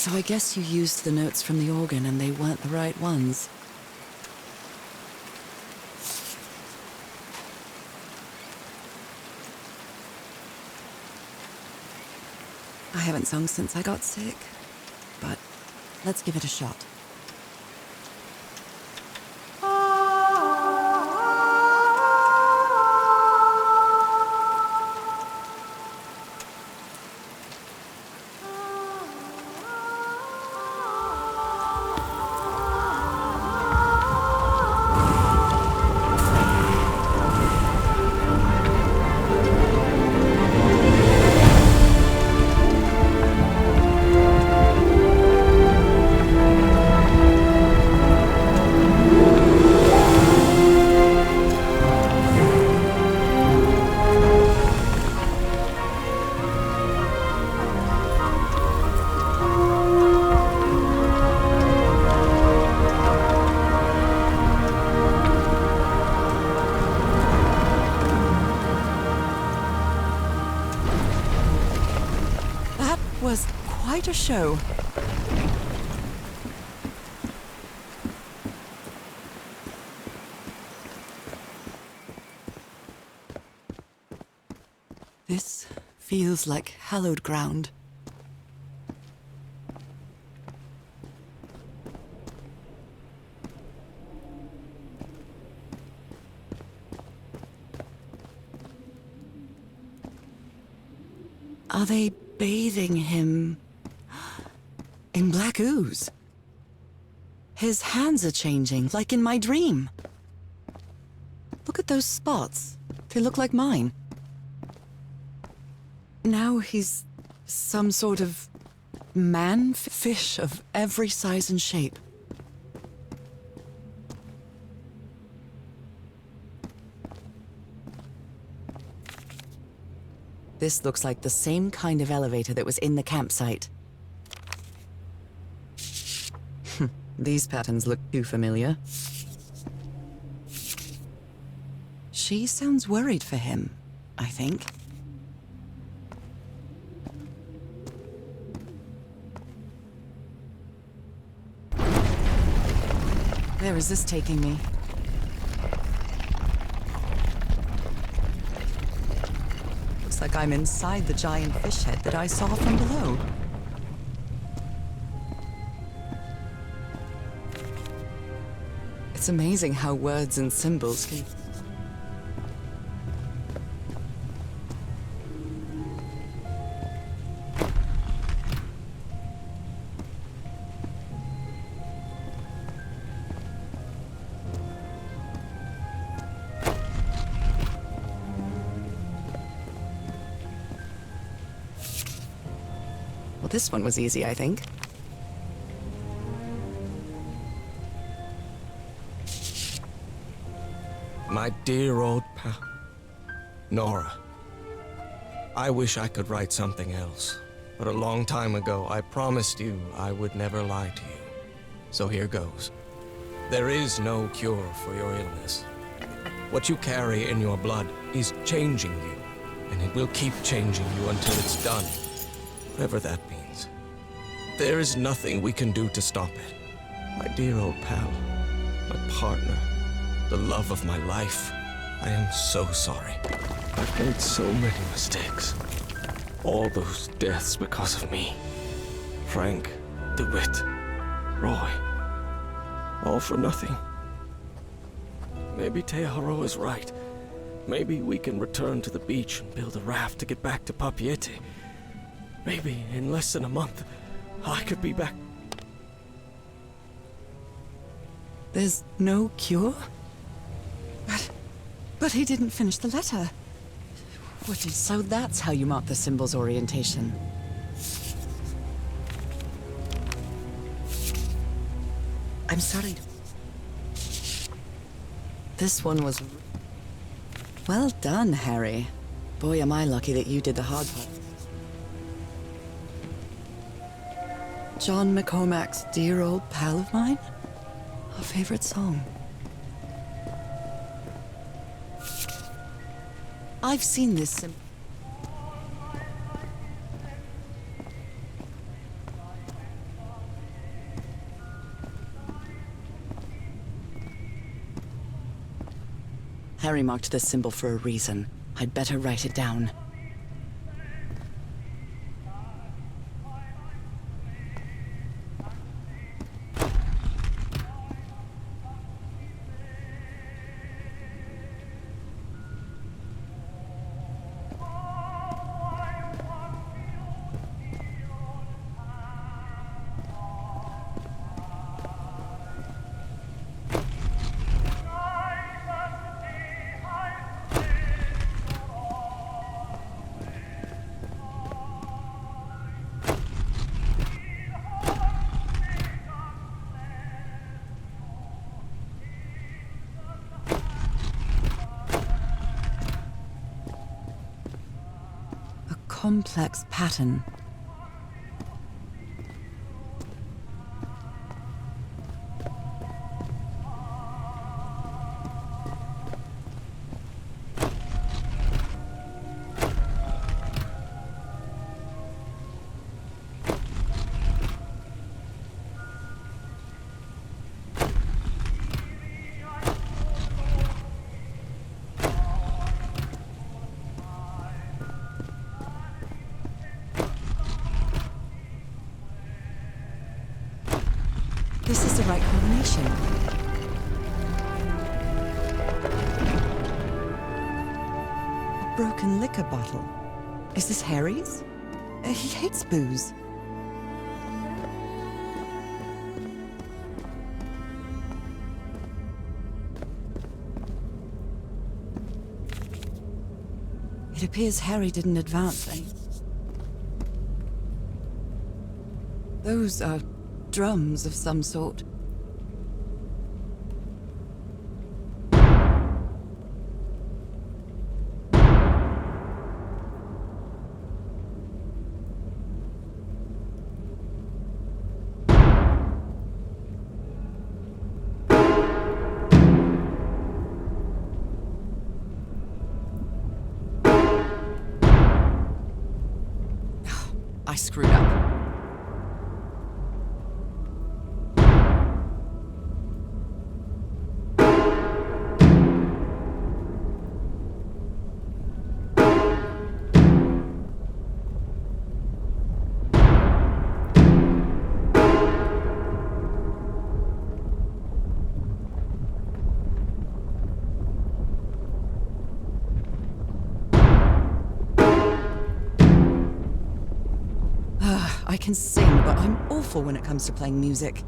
So I guess you used the notes from the organ and they weren't the right ones. I haven't sung since I got sick, but let's give it a shot. Was quite a show. This feels like hallowed ground. Are they bathing him in black ooze? His hands are changing, like in my dream. Look at those spots. They look like mine. Now he's some sort of man-fish of every size and shape. This looks like the same kind of elevator that was in the campsite. These patterns look too familiar. She sounds worried for him, I think. Where is this taking me? Looks like I'm inside the giant fish head that I saw from below. It's amazing how words and symbols can... Well, this one was easy, I think. My dear old pal, Nora. I wish I could write something else, but a long time ago I promised you I would never lie to you. So here goes. There is no cure for your illness. What you carry in your blood is changing you, and it will keep changing you until it's done. Whatever that means. There is nothing we can do to stop it. My dear old pal, my partner, the love of my life. I am so sorry. I've made so many mistakes. All those deaths because of me. Frank, DeWitt, Roy. All for nothing. Maybe Teodoro is right. Maybe we can return to the beach and build a raft to get back to Papeete. Maybe in less than a month, I could be back. There's no cure? But he didn't finish the letter. So that's how you mark the symbol's orientation. I'm sorry. This one was... Well done, Harry. Boy, am I lucky that you did the hard part. John McCormack's Dear Old Pal of Mine? Our favorite song. I've seen this Harry marked this symbol for a reason. I'd better write it down. Complex pattern. This is the right combination. A broken liquor bottle. Is this Harry's? He hates booze. It appears Harry didn't advance any. Those are drums of some sort. I screwed up. I can sing, but I'm awful when it comes to playing music.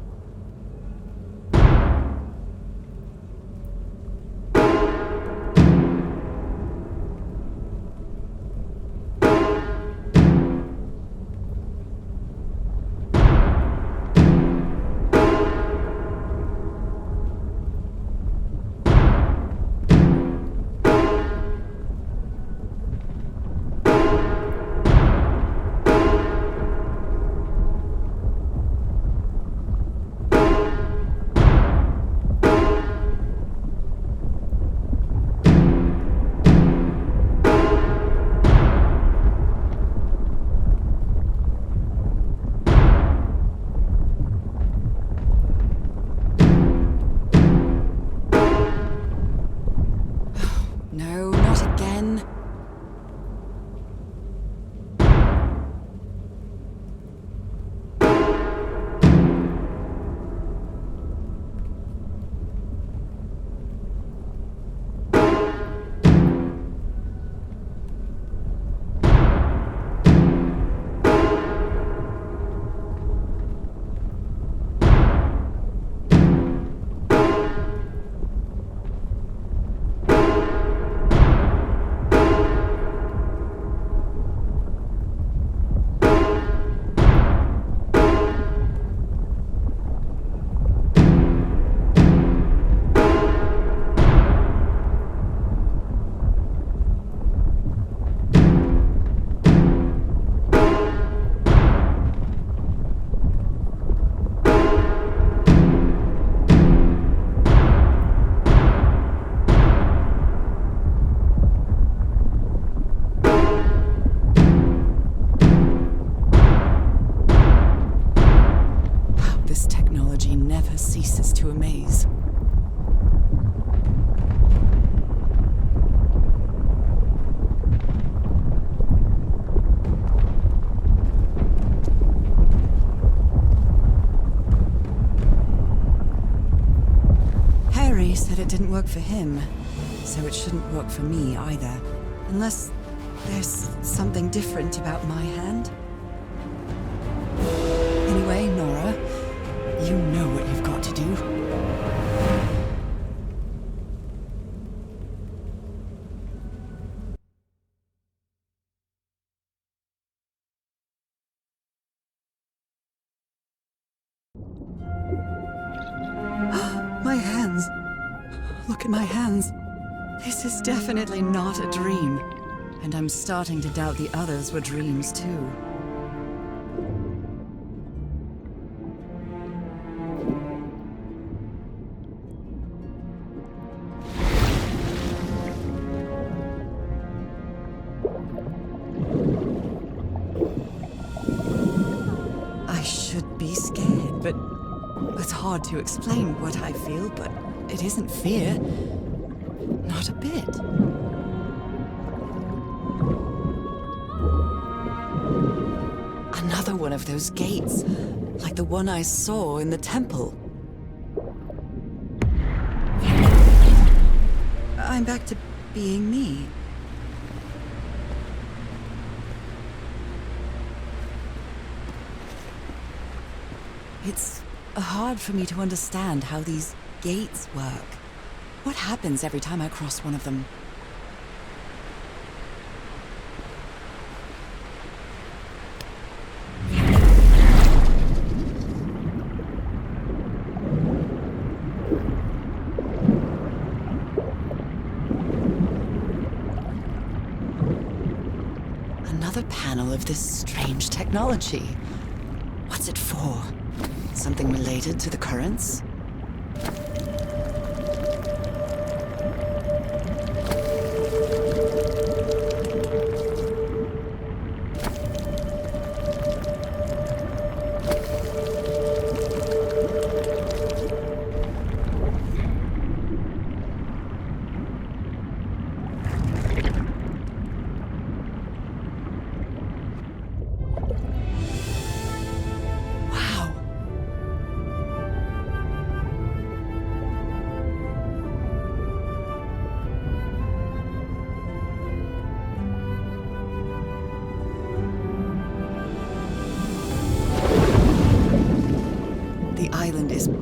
ceases to amaze. said it didn't work for him, so it shouldn't work for me either. Unless there's something different about my hand. Anyway, Nora, you know what you've got to do. My hands. Look at my hands. This is definitely not a dream. And I'm starting to doubt the others were dreams too. I should be scared, but it's hard to explain what I feel, but it isn't fear. Not a bit. Another one of those gates, like the one I saw in the temple. I'm back to being me. It's hard for me to understand how these gates work. What happens every time I cross one of them? Another panel of this strange technology. What's it for? Something related to the currents?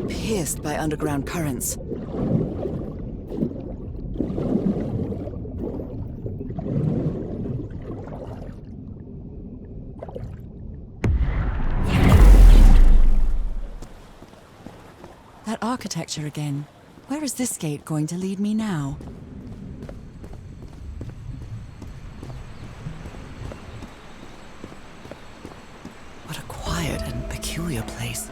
Pierced by underground currents. That architecture again. Where is this gate going to lead me now? What a quiet and peculiar place.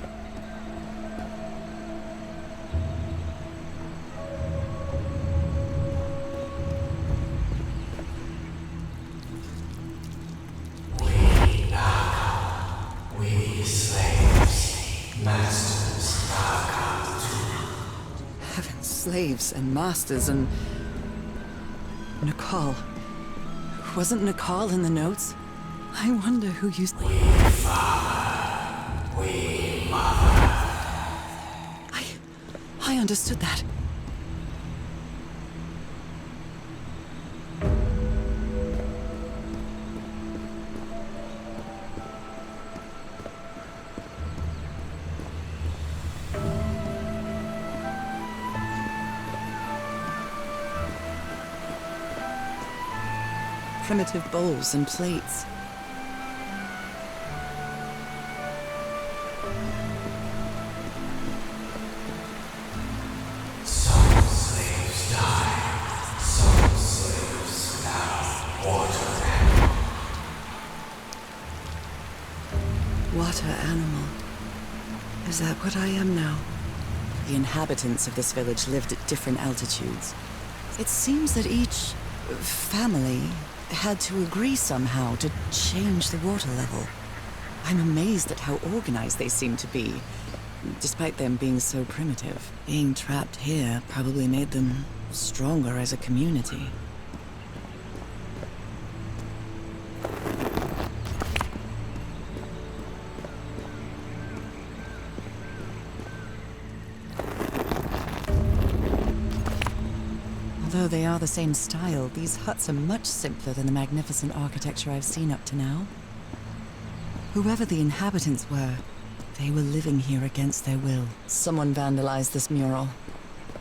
Slaves and masters and... Nicole. Wasn't Nicole in the notes? I wonder who used... We father, we mother. I understood that. Primitive bowls and plates. Some slaves died, some slaves now water animal. Water animal. Is that what I am now? The inhabitants of this village lived at different altitudes. It seems that each family had to agree somehow to change the water level. I'm amazed at how organized they seem to be, despite them being so primitive. Being trapped here probably made them stronger as a community. Although they are the same style, these huts are much simpler than the magnificent architecture I've seen up to now. Whoever the inhabitants were, they were living here against their will. Someone vandalized this mural.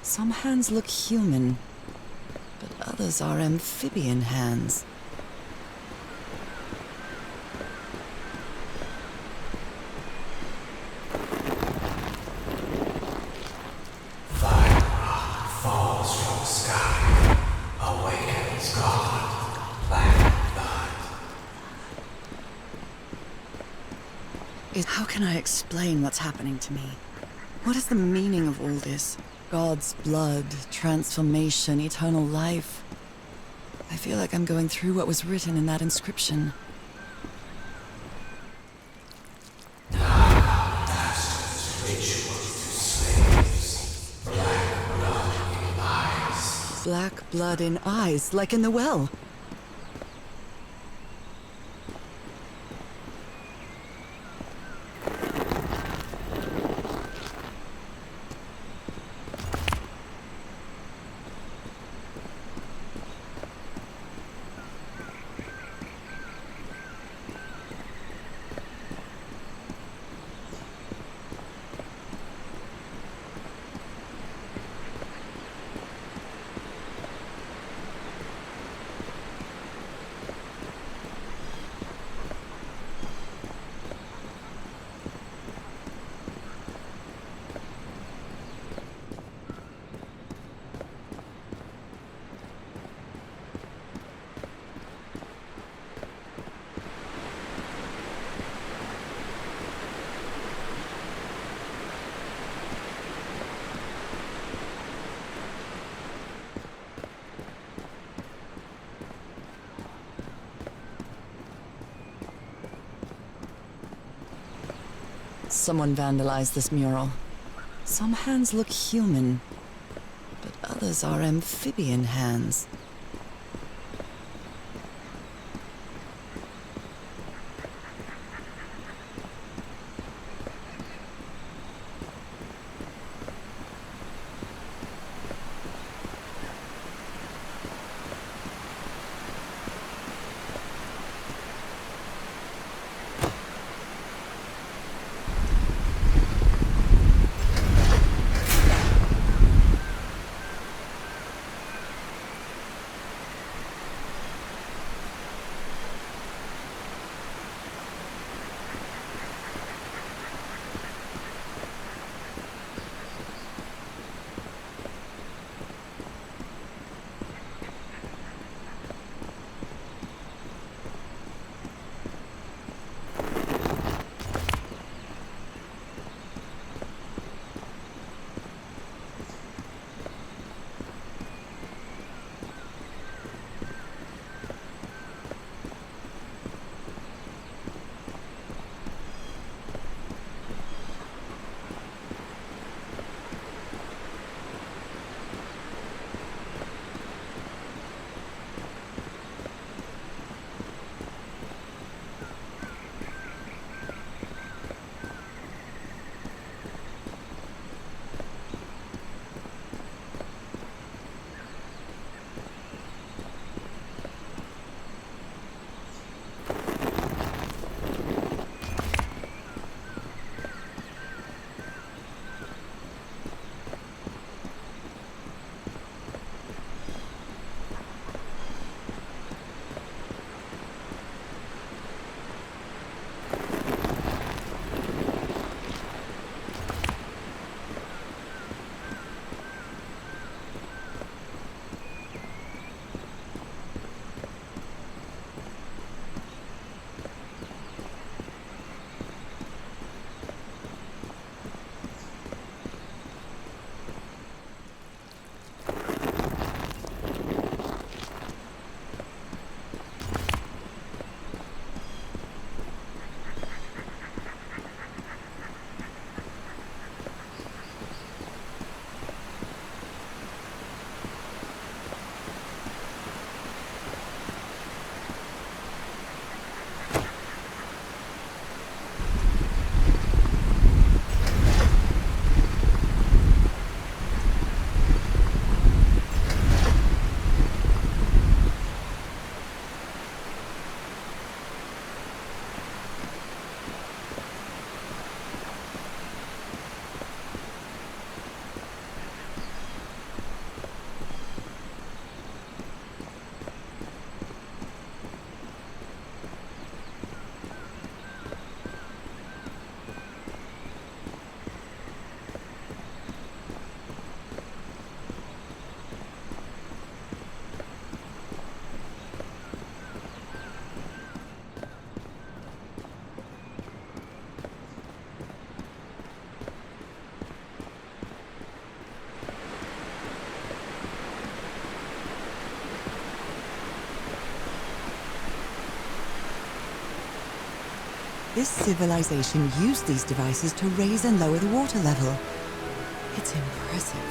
Some hands look human, but others are amphibian hands. Falls from the sky, awakens God, black blood. How can I explain what's happening to me? What is the meaning of all this? God's blood, transformation, eternal life. I feel like I'm going through what was written in that inscription. Masters ritual to slaves, black blood in eyes. Black blood in eyes, like in the well. Someone vandalized this mural. Some hands look human, but others are amphibian hands. This civilization used these devices to raise and lower the water level. It's impressive.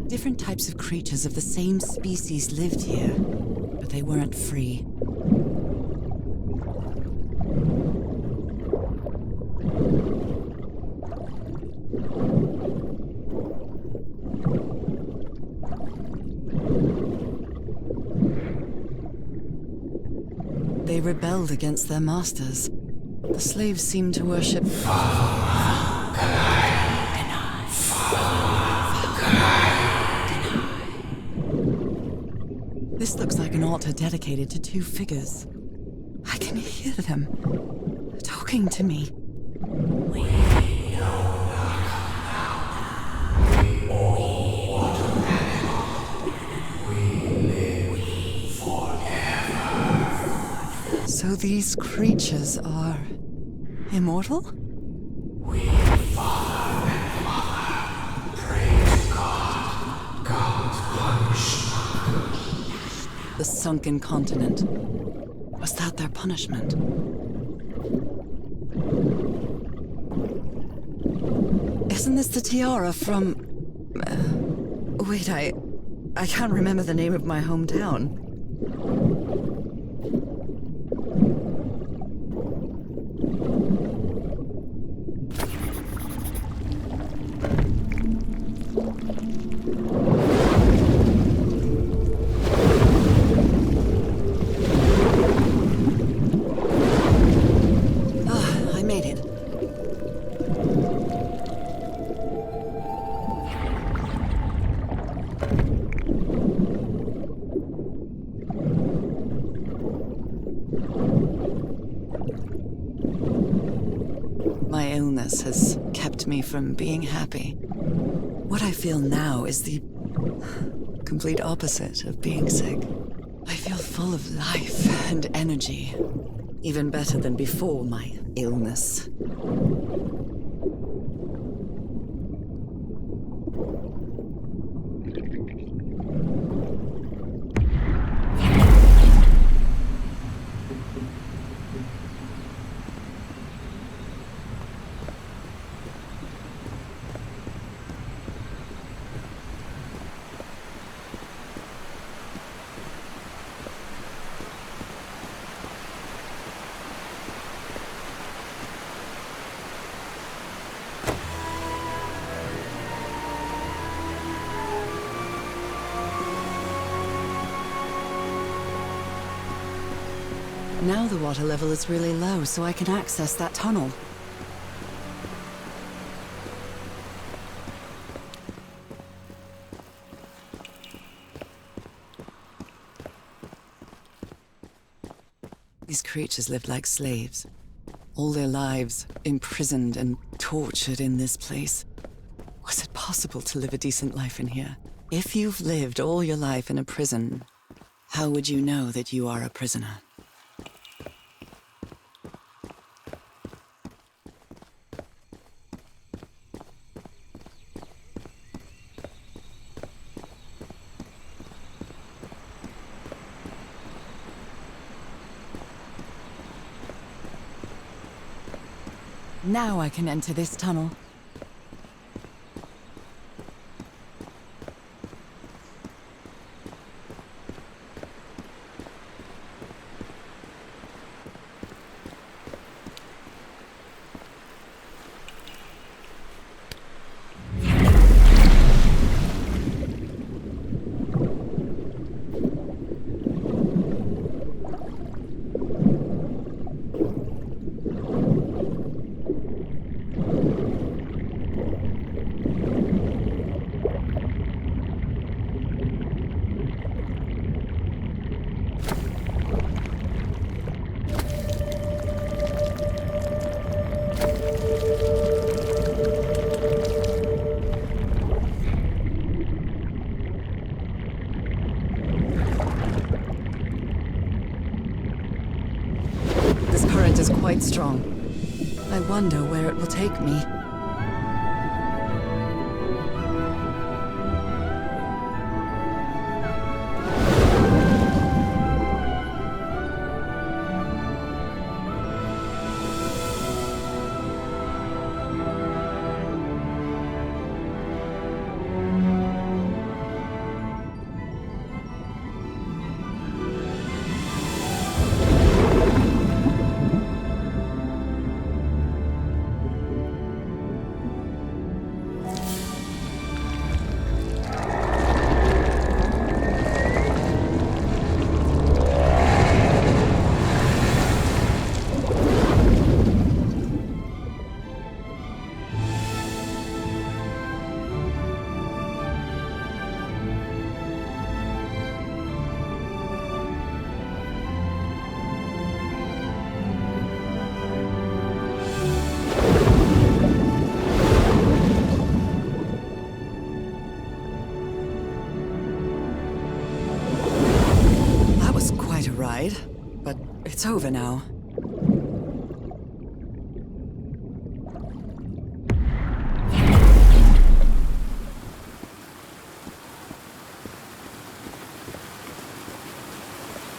Different types of creatures of the same species lived here, but they weren't free. They rebelled against their masters. The slaves seemed to worship This looks like an altar dedicated to two figures. I can hear them talking to me. So these creatures are immortal? We father and mother pray to God. God punish. The sunken continent. Was that their punishment? Isn't this the tiara from... wait, I can't remember the name of my hometown. My illness has kept me from being happy. What I feel now is the complete opposite of being sick. I feel full of life and energy, even better than before my illness. Now the water level is really low, so I can access that tunnel. creatures lived like slaves. All their lives imprisoned and tortured in this place. Was it possible to live a decent life in here? If you've lived all your life in a prison, how would you know that you are a prisoner? Now I can enter this tunnel. Is quite strong. I wonder where it will take me. But it's over now.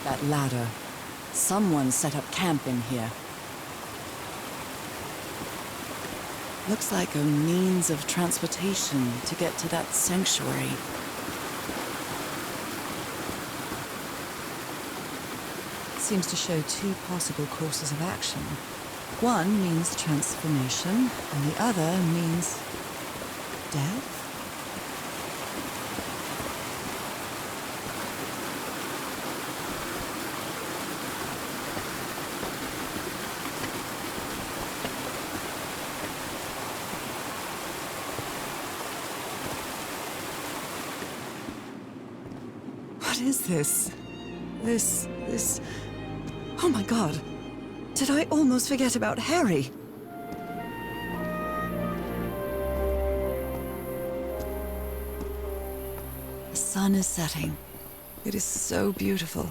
That ladder. Someone set up camp in here. Looks like a means of transportation to get to that sanctuary. Seems to show two possible courses of action. One means transformation, and the other means death? What is this? This... Oh my god! Did I almost forget about Harry? The sun is setting. It is so beautiful.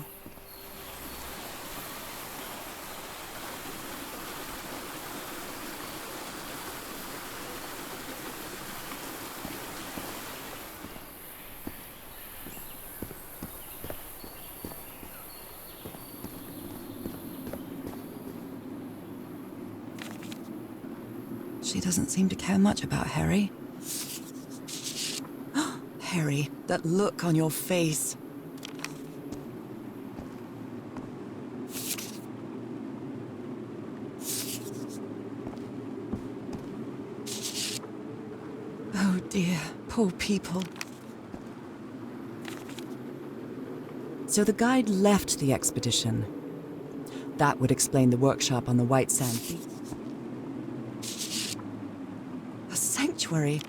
She doesn't seem to care much about Harry. Harry, that look on your face. Oh dear, poor people. So the guide left the expedition. That would explain the workshop on the White Sand Beach. A sanctuary.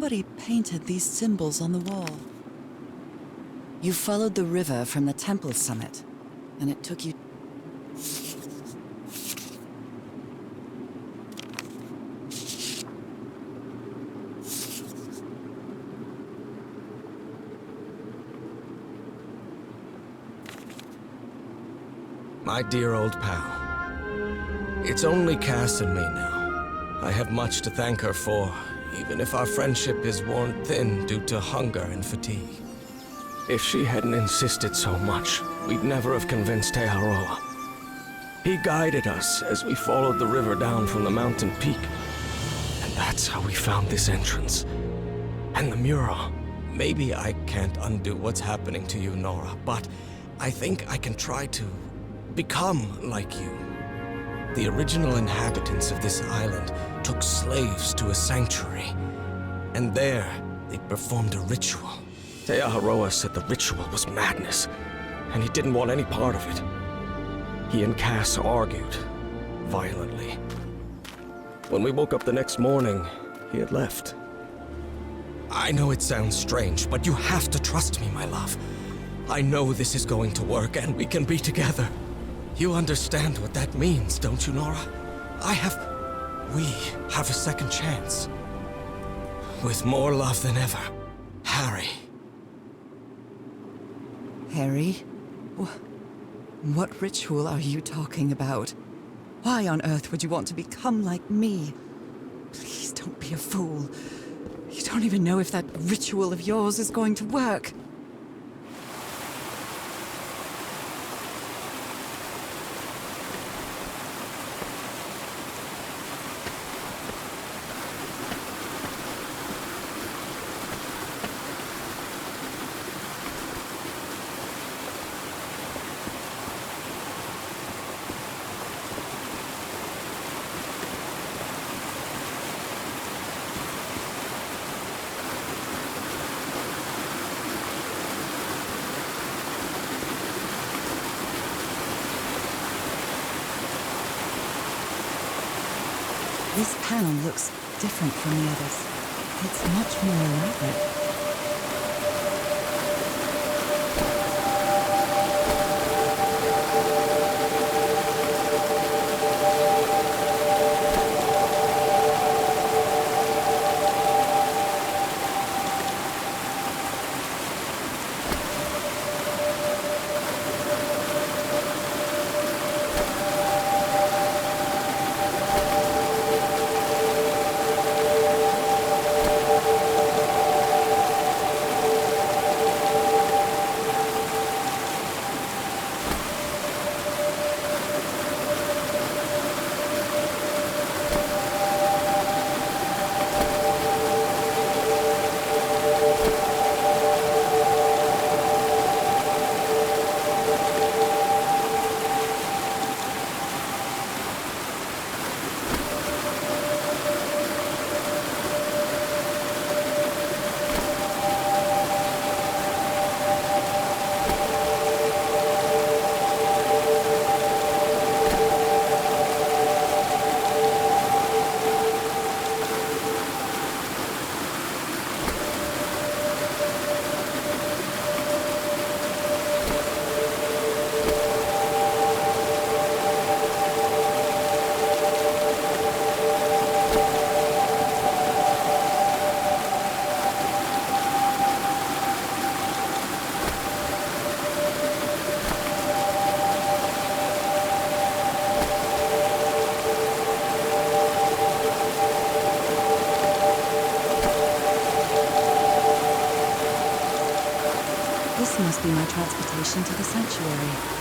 Somebody painted these symbols on the wall. You followed the river from the temple summit, and it took you... My dear old pal. It's only Cass and me now. I have much to thank her for, even if our friendship is worn thin due to hunger and fatigue. If she hadn't insisted so much, we'd never have convinced Teharoa. He guided us as we followed the river down from the mountain peak. And that's how we found this entrance. And the mural. Maybe I can't undo what's happening to you, Nora, but I think I can try to become like you. The original inhabitants of this island took slaves to a sanctuary, and there they performed a ritual. Teaharoa said the ritual was madness, and he didn't want any part of it. He and Cass argued, violently. When we woke up the next morning, he had left. I know it sounds strange, but you have to trust me, my love. I know this is going to work, and we can be together. You understand what that means, don't you, Nora? We have a second chance. With more love than ever, Harry. Harry? What ritual are you talking about? Why on earth would you want to become like me? Please don't be a fool. You don't even know if that ritual of yours is going to work. This panel looks different from the others. It's much more elaborate. This must be my transportation to the sanctuary.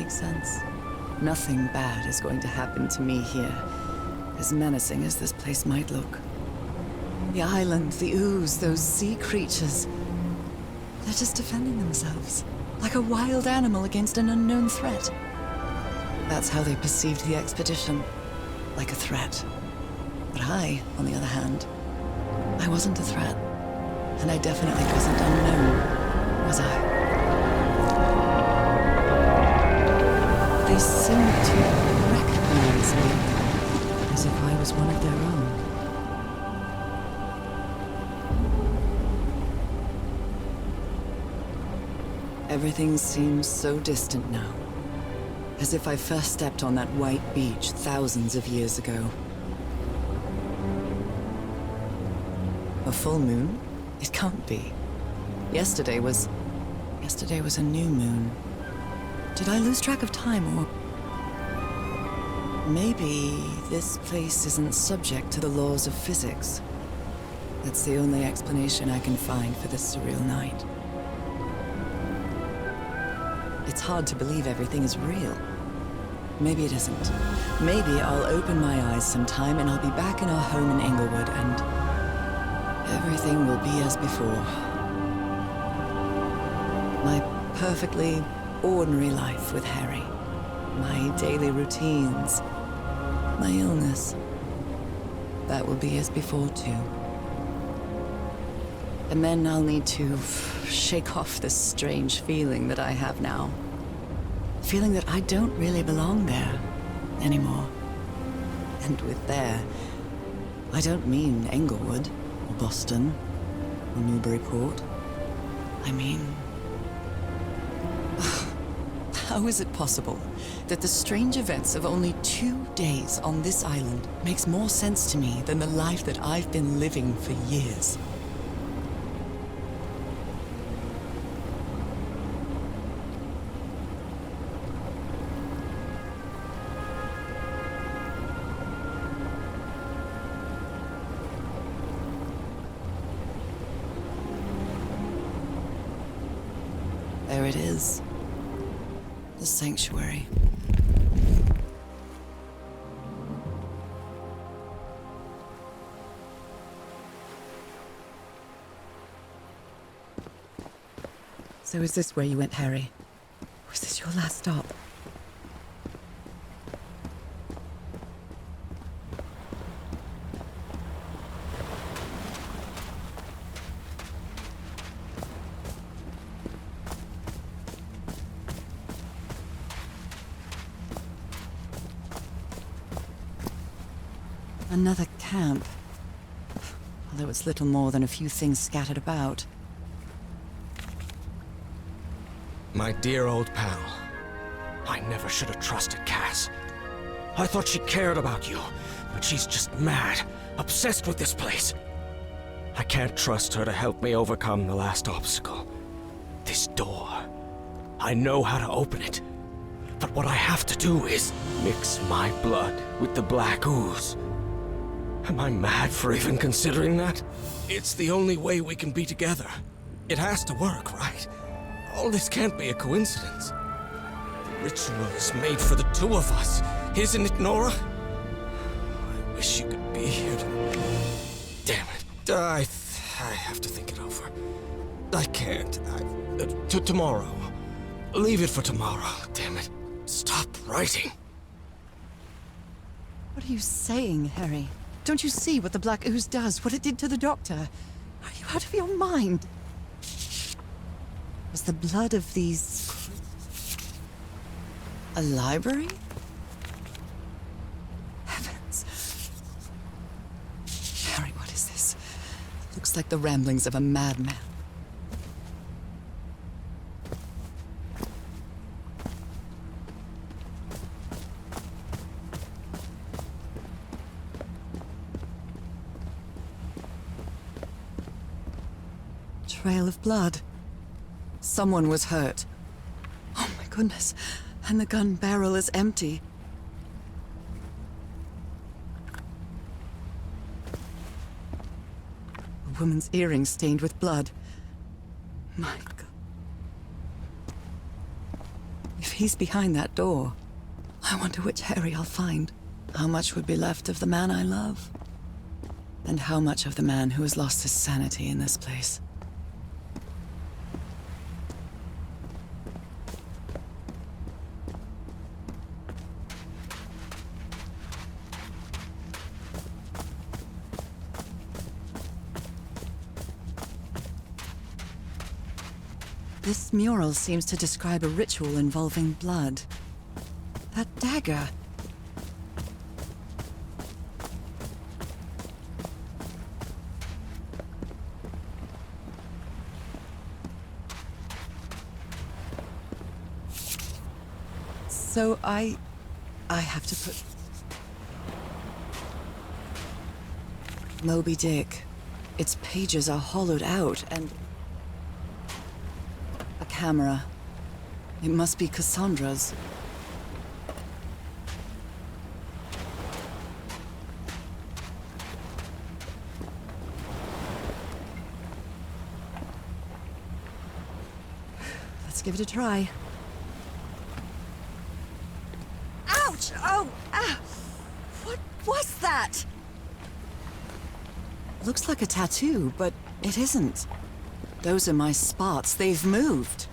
makes sense. Nothing bad is going to happen to me here, as menacing as this place might look. The island, the ooze, those sea creatures. They're just defending themselves, like a wild animal against an unknown threat. That's how they perceived the expedition, like a threat. But I, on the other hand, I wasn't a threat. And I definitely wasn't unknown, was I? They seemed to recognize me, as if I was one of their own. Everything seems so distant now, as if I first stepped on that white beach thousands of years ago. A full moon? It can't be. Yesterday was a new moon. Did I lose track of time, or... Maybe this place isn't subject to the laws of physics. That's the only explanation I can find for this surreal night. It's hard to believe everything is real. Maybe it isn't. Maybe I'll open my eyes sometime and I'll be back in our home in Englewood and everything will be as before. My perfectly ordinary life with Harry. My daily routines. My illness. That will be as before too. And then I'll need to shake off this strange feeling that I have now. Feeling that I don't really belong there anymore. And with there, I don't mean Englewood, or Boston, or Newburyport. I mean... How is it possible that the strange events of only 2 days on this island makes more sense to me than the life that I've been living for years? There it is. The sanctuary. So is this where you went, Harry? Was this your last stop? Another camp. Although it's little more than a few things scattered about. My dear old pal. I never should have trusted Cass. I thought she cared about you, but she's just mad, obsessed with this place. I can't trust her to help me overcome the last obstacle. This door. I know how to open it. But what I have to do is mix my blood with the black ooze. Am I mad for even considering that? It's the only way we can be together. It has to work, right? All this can't be a coincidence. The ritual is made for the two of us, isn't it, Nora? I wish you could be here to... Damn it. I have to think it over. I can't. Tomorrow. Leave it for tomorrow, damn it. Stop writing. What are you saying, Harry? Don't you see what the black ooze does, what it did to the doctor? Are you out of your mind? Was the blood of these... a library? Heavens. Harry, what is this? It looks like the ramblings of a madman. Trail of blood. Someone was hurt. Oh my goodness. And the gun barrel is empty. A woman's earring stained with blood. My God. If he's behind that door, I wonder which Harry I'll find. How much would be left of the man I love? And how much of the man who has lost his sanity in this place? This mural seems to describe a ritual involving blood. That dagger. So I have to put... Moby Dick. Its pages are hollowed out and... a camera. It must be Cassandra's. Let's give it a try. Ouch! Oh! Ah! What was that? Looks like a tattoo, but it isn't. Those are my spots. They've moved.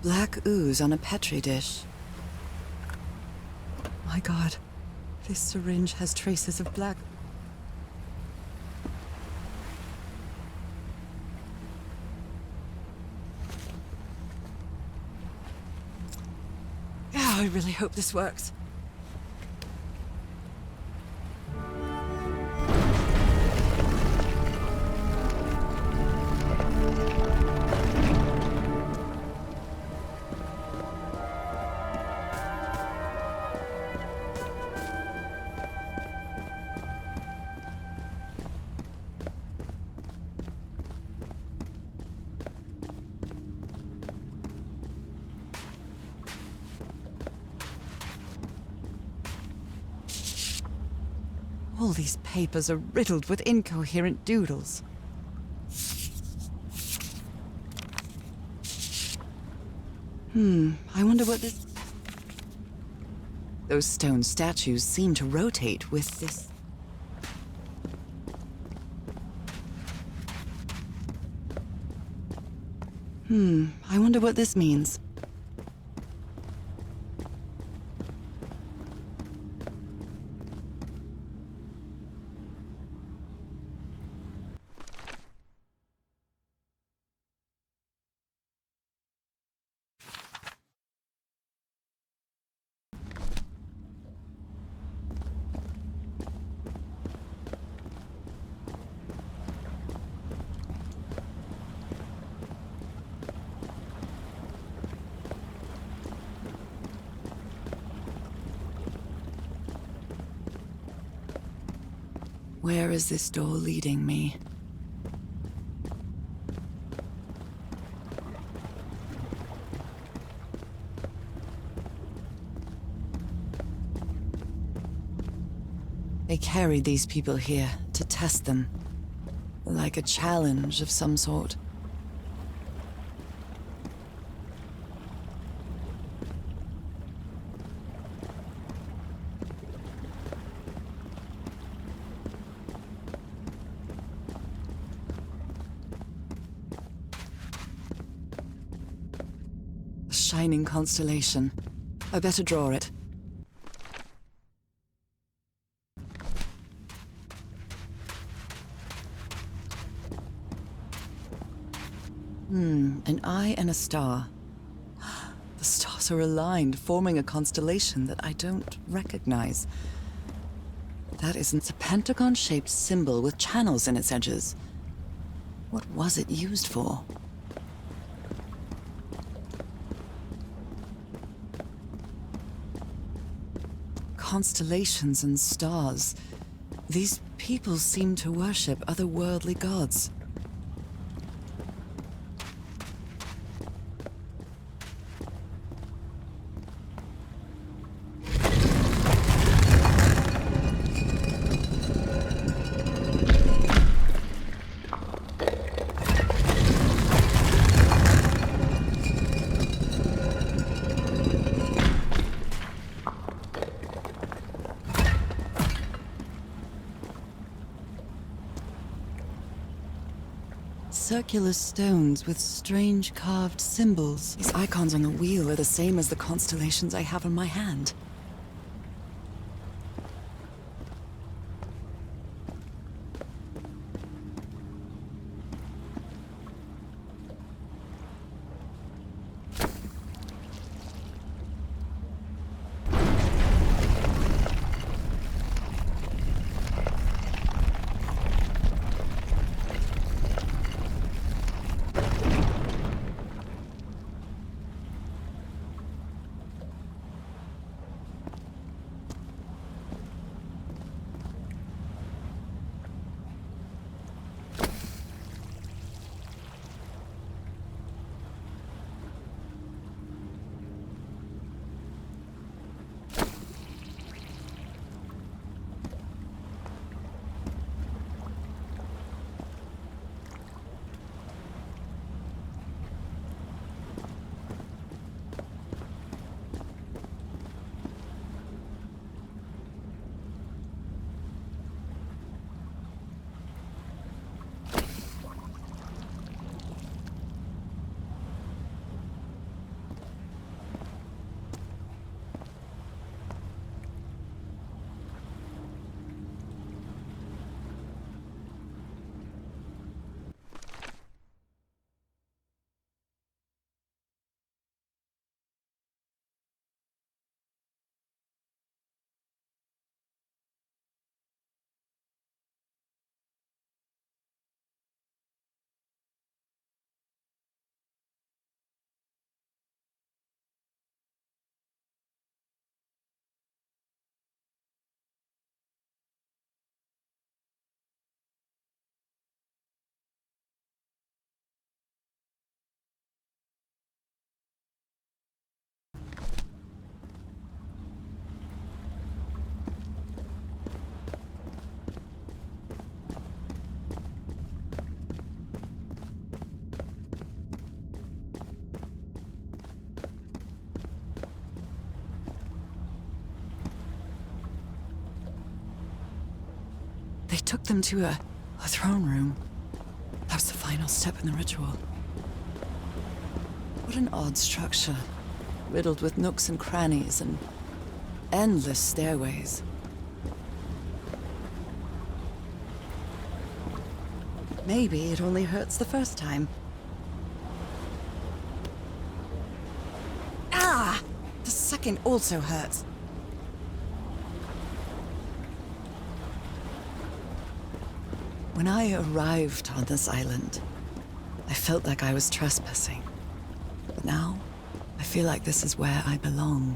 Black ooze on a petri dish. My God, this syringe has traces of black... I really hope this works. All these papers are riddled with incoherent doodles. I wonder what this... Those stone statues seem to rotate with this... I wonder what this means. Where is this door leading me? They carried these people here to test them, like a challenge of some sort. Shining constellation. I better draw it. An eye and a star. The stars are aligned, forming a constellation that I don't recognize. That isn't a pentagon-shaped symbol with channels in its edges. What was it used for? Constellations and stars. These people seem to worship otherworldly gods. Circular stones with strange carved symbols. These icons on the wheel are the same as the constellations I have in my hand. They took them to a throne room. That was the final step in the ritual. What an odd structure, riddled with nooks and crannies and endless stairways. Maybe it only hurts the first time. Ah! The second also hurts. When I arrived on this island, I felt like I was trespassing. But now, I feel like this is where I belong.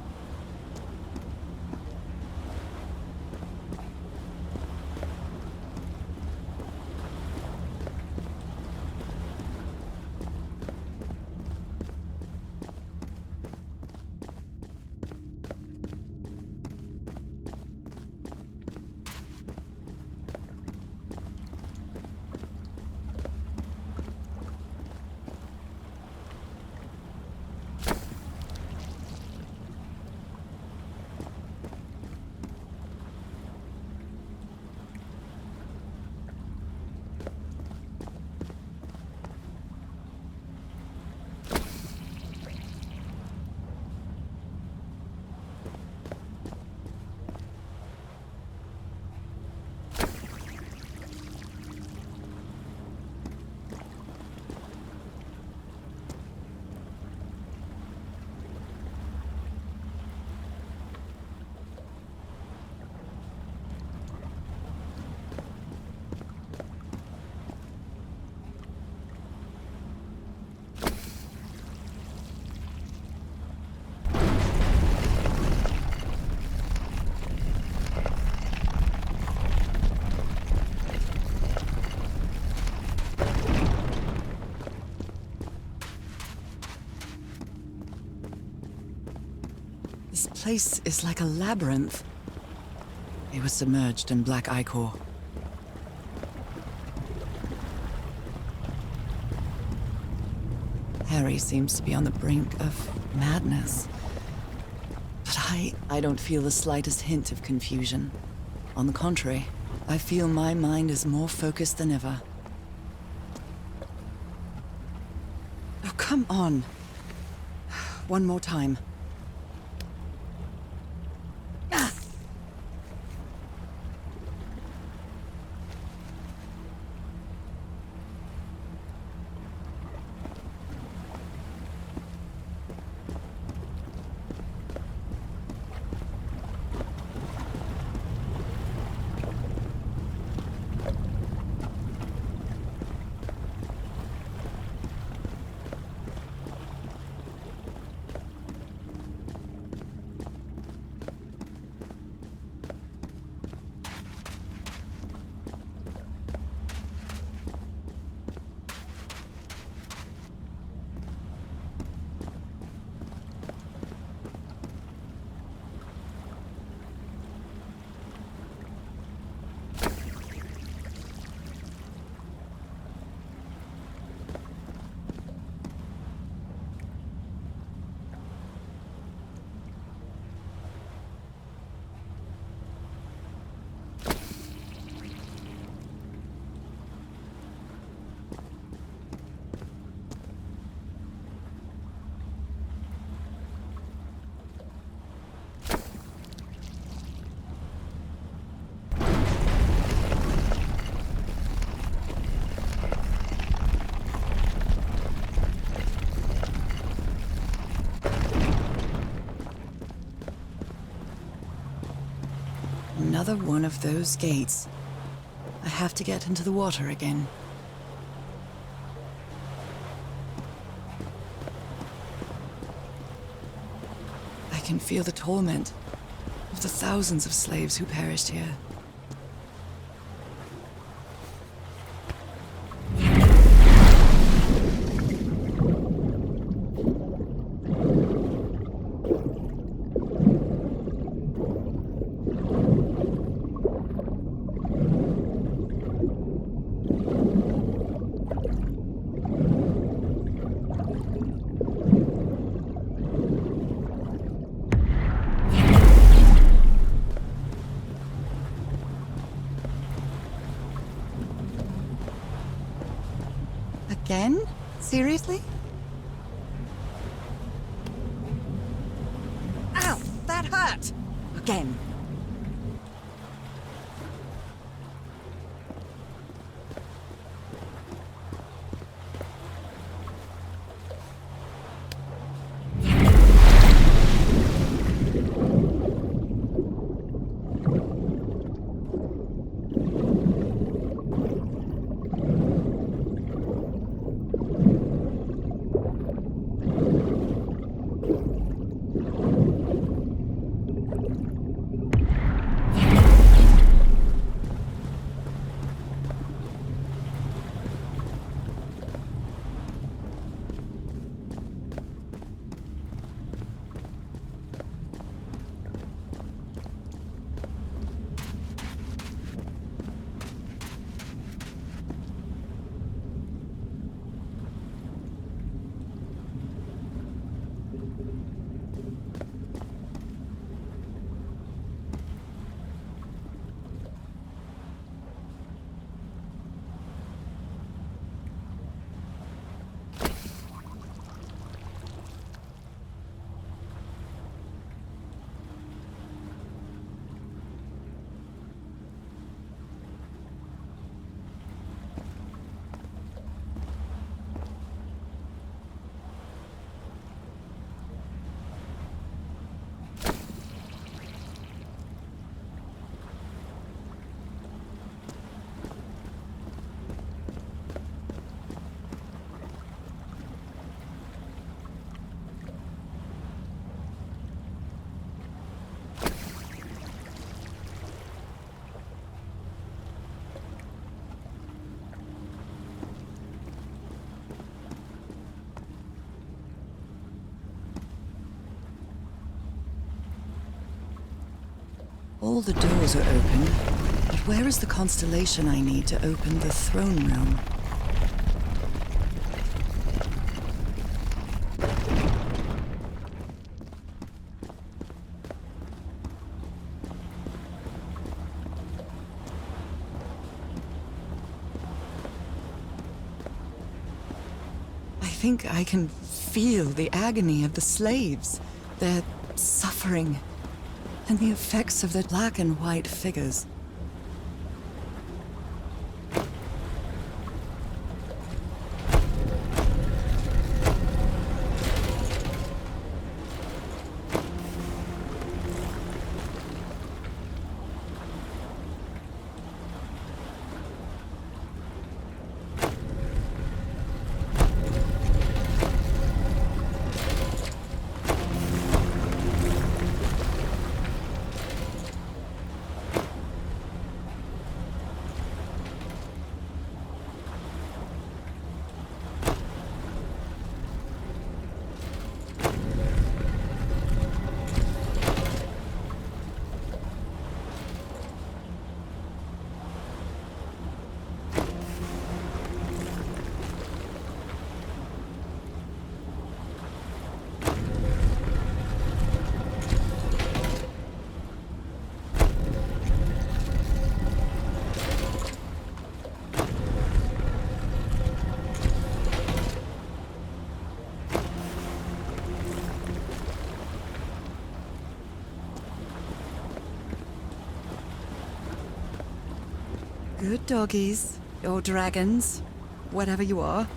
This place is like a labyrinth. It was submerged in black ichor. Harry seems to be on the brink of madness. But I don't feel the slightest hint of confusion. On the contrary, I feel my mind is more focused than ever. come on. One more time. Ah! Another one of those gates. I have to get into the water again. I can feel the torment of the thousands of slaves who perished here. Again? Seriously? Ow! That hurt! Again. All the doors are open, but where is the constellation I need to open the throne room? I think I can feel the agony of the slaves, their suffering, and the effects of the black and white figures. Good doggies, or dragons, whatever you are.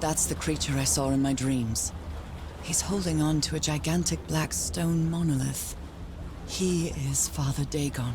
That's the creature I saw in my dreams. He's holding on to a gigantic black stone monolith. He is Father Dagon.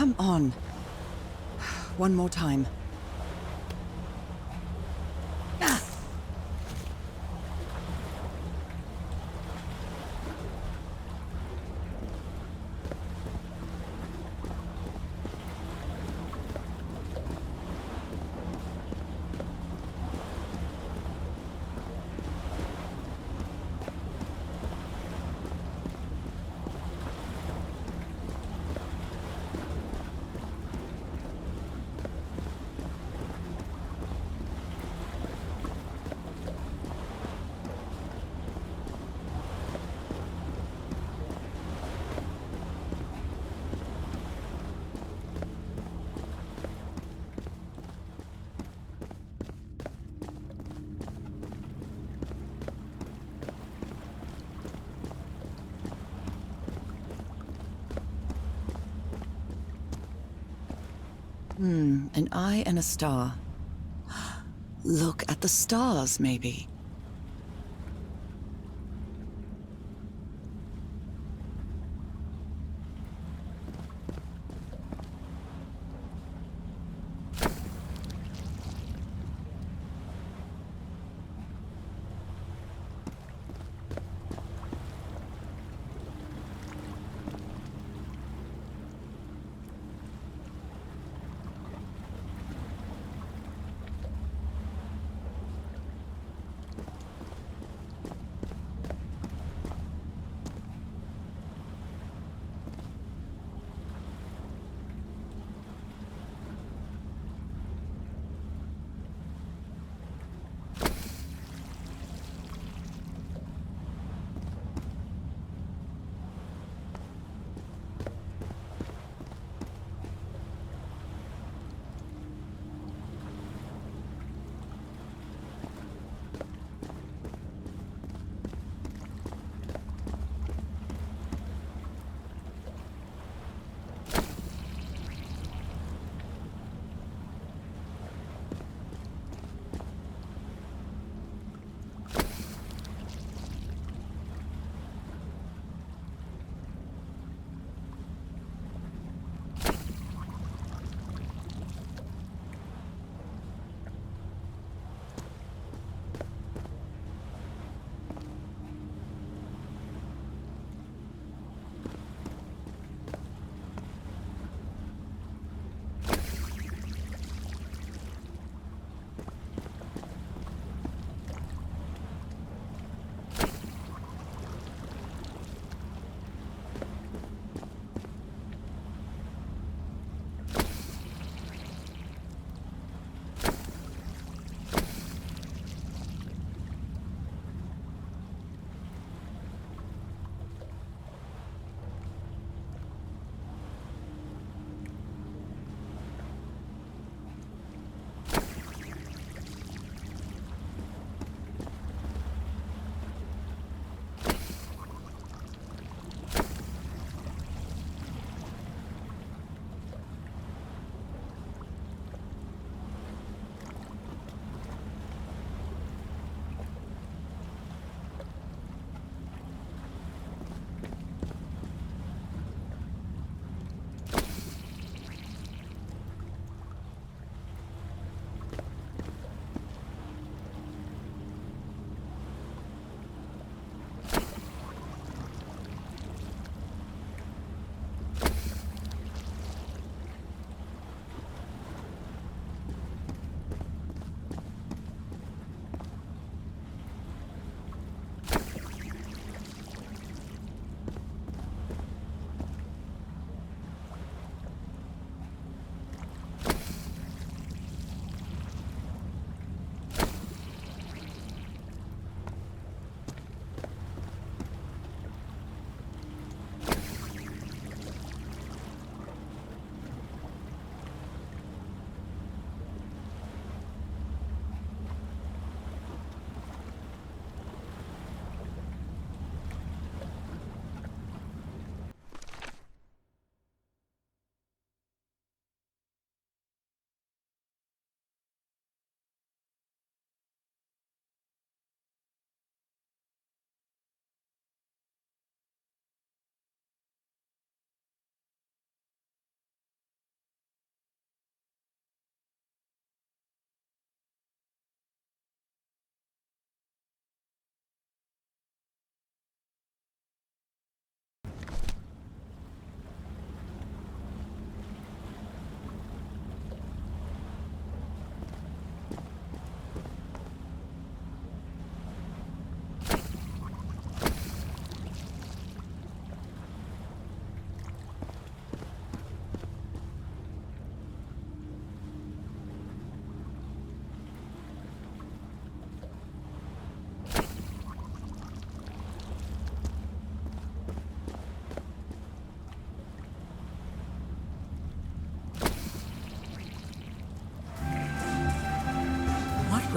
come on. One more time. Ah! An eye and a star. Look at the stars, maybe.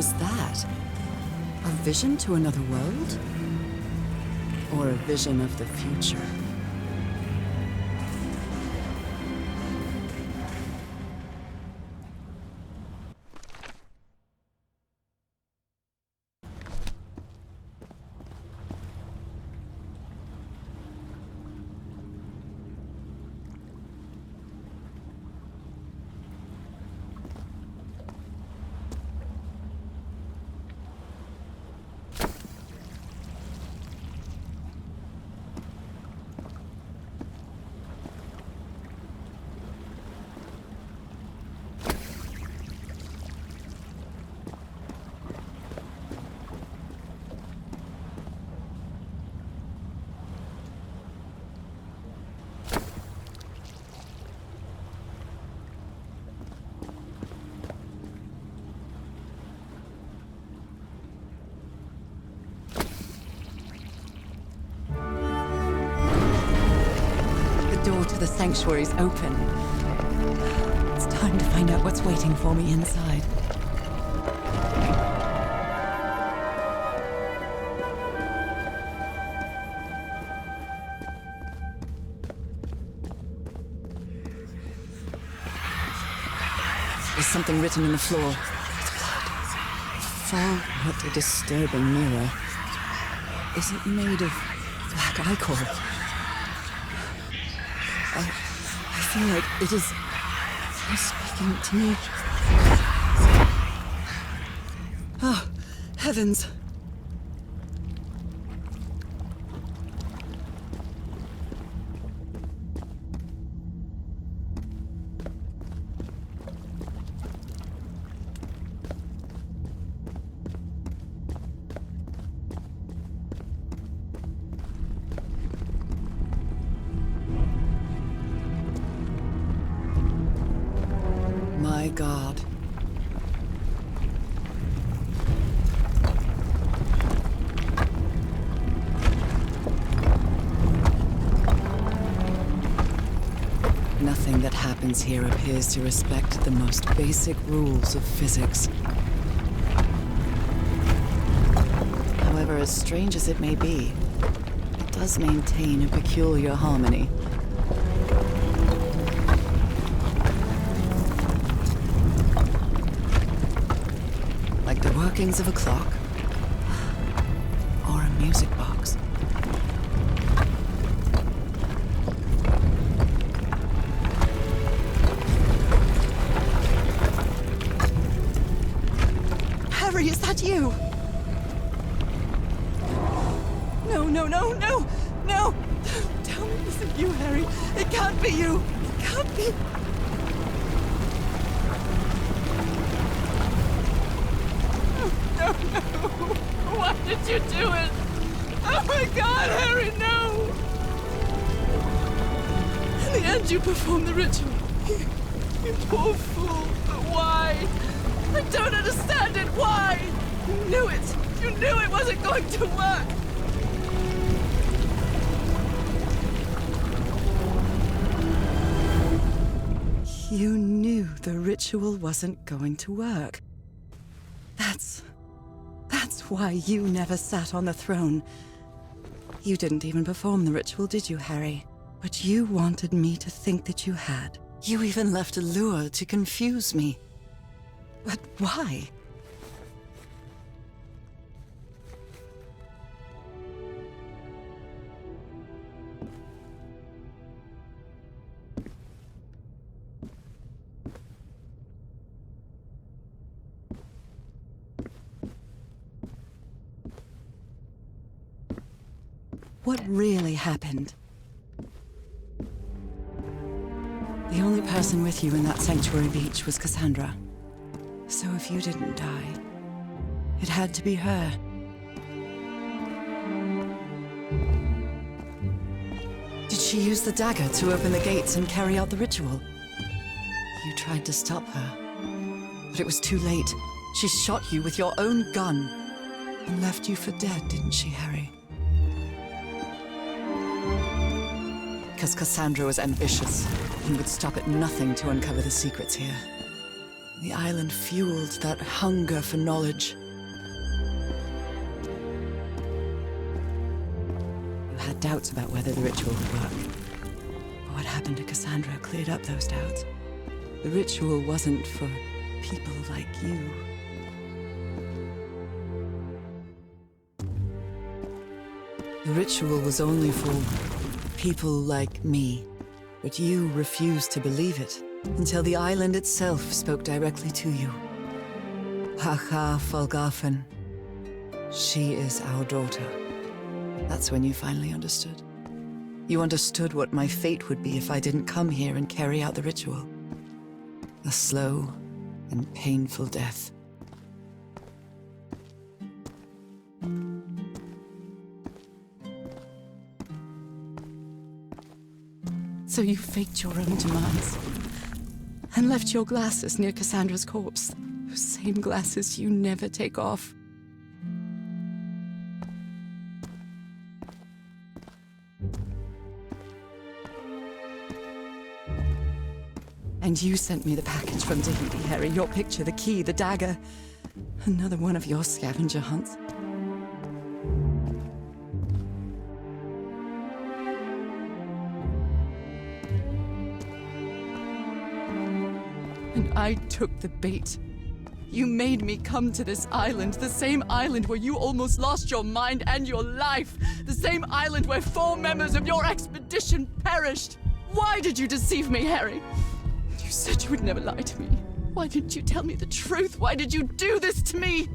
was that? A vision to another world? Or a vision of the future? The sanctuary's open. It's time to find out what's waiting for me inside. There's something written on the floor. It's blood. Far what a disturbing mirror. Is it made of black ichor? I feel like it is speaking to me. Oh, heavens. My God. Nothing that happens here appears to respect the most basic rules of physics. However, as strange as it may be, it does maintain a peculiar harmony. Like the workings of a clock, or a music box. Harry, is that you? No, no, no, no, no! Tell me it isn't you, Harry. It can't be you. It can't be. No, no. Why did you do it? Oh my God, Harry, no! In the end, you performed the ritual. You poor fool. But why? I don't understand it. Why? You knew it. You knew it wasn't going to work. You knew the ritual wasn't going to work. That's why you never sat on the throne. You didn't even perform the ritual, did you, Harry? But you wanted me to think that you had. You even left a lure to confuse me. But why? What really happened? The only person with you in that sanctuary beach was Cassandra. So if you didn't die, it had to be her. Did she use the dagger to open the gates and carry out the ritual? You tried to stop her, but it was too late. She shot you with your own gun and left you for dead, didn't she, Harry? Because Cassandra was ambitious and would stop at nothing to uncover the secrets here. The island fueled that hunger for knowledge. You had doubts about whether the ritual would work. But what happened to Cassandra cleared up those doubts. The ritual wasn't for people like you. The ritual was only for people like me. But you refused to believe it, until the island itself spoke directly to you. Haha Folgafen. She is our daughter. That's when you finally understood. You understood what my fate would be if I didn't come here and carry out the ritual. A slow and painful death. So you faked your own demise and left your glasses near Cassandra's corpse. Those same glasses you never take off. And you sent me the package from Tahiti, Harry. Your picture, the key, the dagger. Another one of your scavenger hunts. And I took the bait. You made me come to this island, the same island where you almost lost your mind and your life. The same island where 4 members of your expedition perished. Why did you deceive me, Harry? You said you would never lie to me. Why didn't you tell me the truth? Why did you do this to me?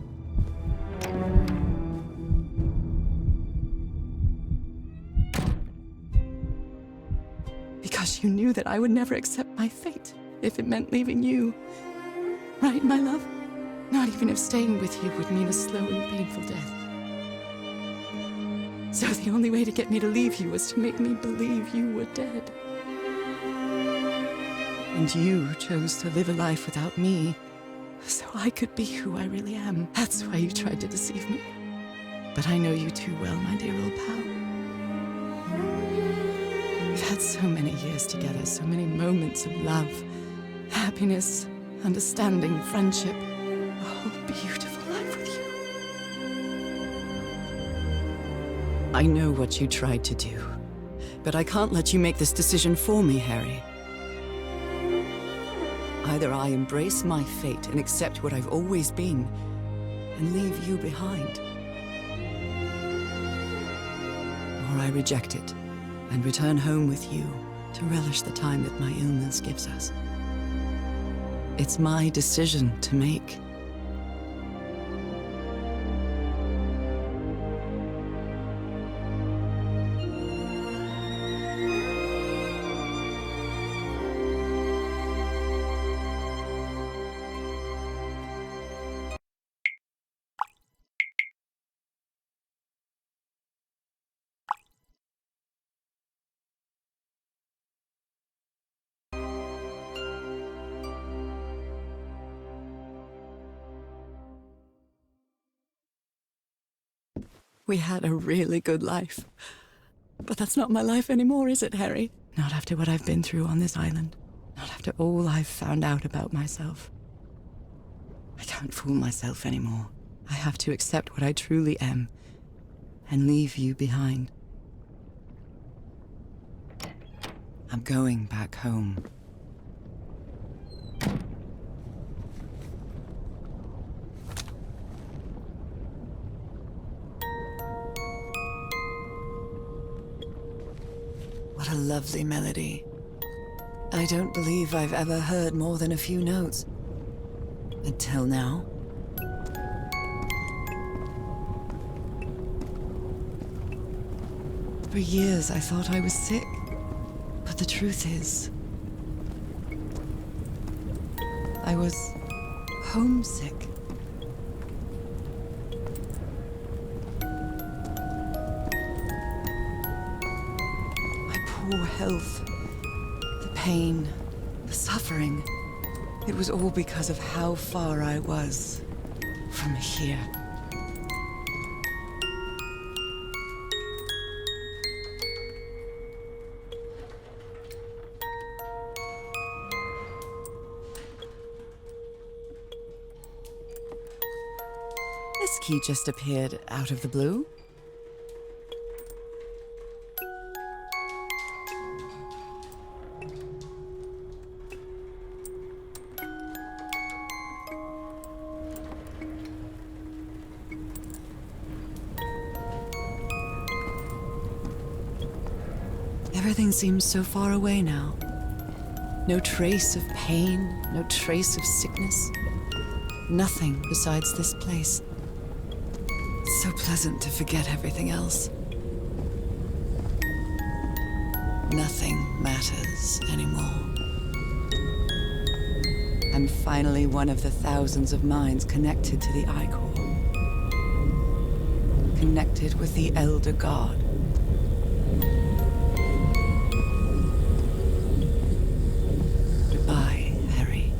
Because you knew that I would never accept my fate if it meant leaving you. Right, my love? Not even if staying with you would mean a slow and painful death. So the only way to get me to leave you was to make me believe you were dead. And you chose to live a life without me, so I could be who I really am. That's why you tried to deceive me. But I know you too well, my dear old pal. We've had so many years together, so many moments of love, happiness, understanding, friendship. A whole beautiful life with you. I know what you tried to do, but I can't let you make this decision for me, Harry. Either I embrace my fate and accept what I've always been, and leave you behind. Or I reject it, and return home with you to relish the time that my illness gives us. It's my decision to make. We had a really good life. But that's not my life anymore, is it, Harry? Not after what I've been through on this island. Not after all I've found out about myself. I can't fool myself anymore. I have to accept what I truly am and leave you behind. I'm going back home. What a lovely melody. I don't believe I've ever heard more than a few notes. Until now. For years I thought I was sick. But the truth is, I was homesick. Poor health, the pain, the suffering. It was all because of how far I was from here. he just appeared out of the blue? Everything seems so far away now. No trace of pain, no trace of sickness. Nothing besides this place. It's so pleasant to forget everything else. Nothing matters anymore. I'm finally one of the thousands of minds connected to the I-Core. Connected with the Elder God. Goodbye, Harry.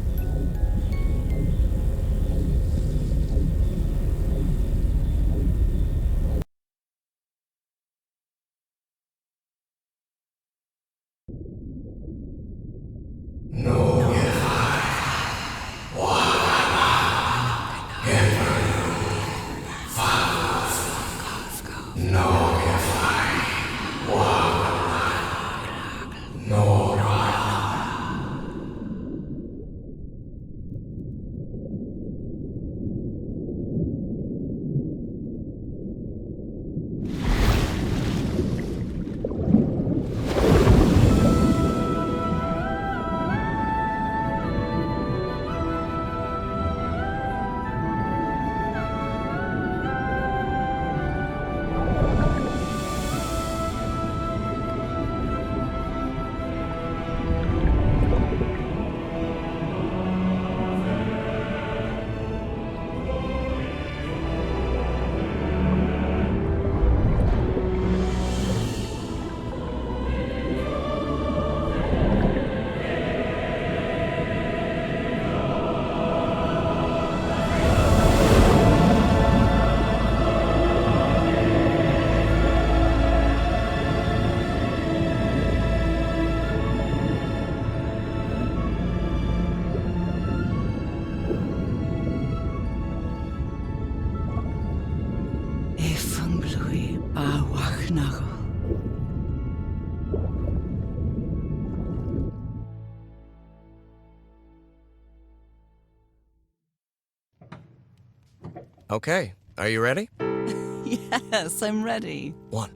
Okay, are you ready? Yes, I'm ready. 1,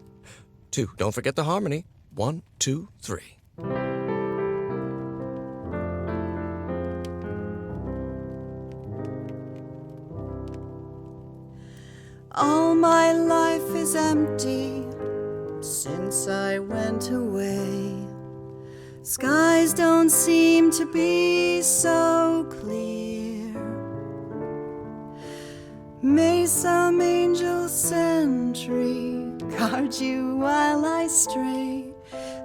2, don't forget the harmony. 1, 2, 3. All my life is empty since I went away. Skies don't seem to be so clear. May some angel sentry guard you while I stray,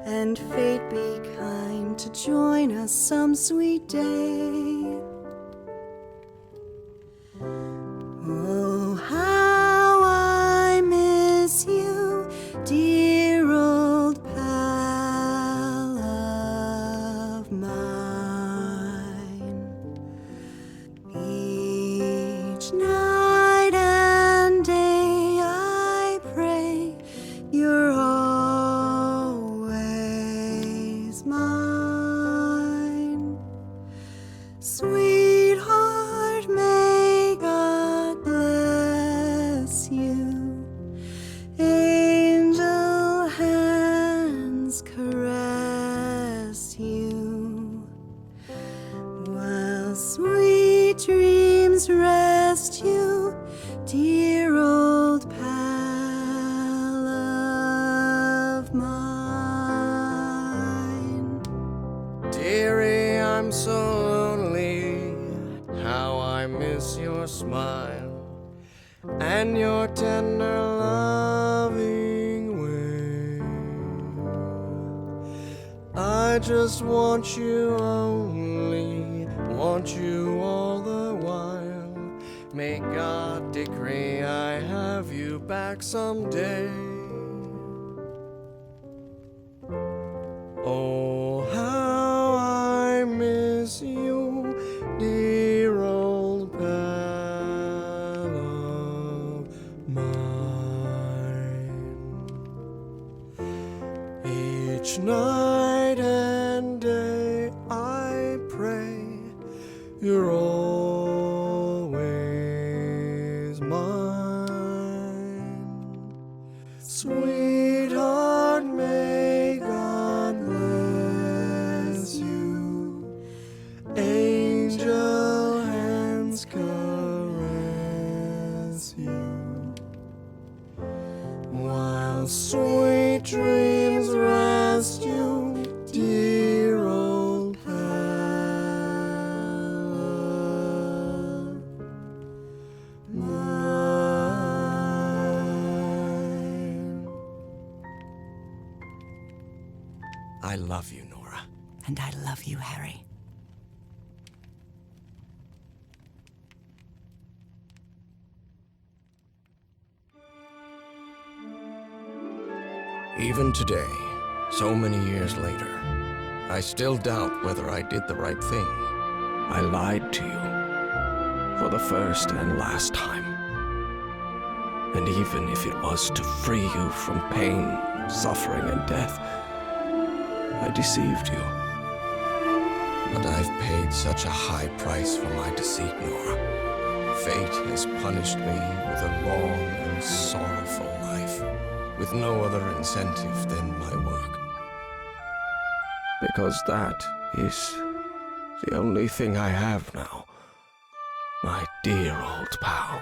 and fate be kind to join us some sweet day. Oh, how I miss you, dear old pal of mine. Each night and day I pray you're always mine. Sweetheart, may God bless you. Angel hands caress you, while sweet dreams rest you, dear old pal of mine. Dearie, I'm so lonely. How I miss your smile and your tender loving way. I just want you only, want you all the while. May God decree I have you back someday. Oh, how I miss you, dear old pal of Each night and day I pray you're always mine. Sweetheart, may God bless you. Angel hands caress you, while sweet dreams rest you, dear old pal. Mine. I love you, Nora. And I love you, Harry. Even today, so many years later, I still doubt whether I did the right thing. I lied to you for the first and last time. And even if it was to free you from pain, suffering, and death, I deceived you. But I've paid such a high price for my deceit, Nora. Fate has punished me with a long and sorrowful life, with no other incentive than my work. Because that is the only thing I have now, my dear old pal.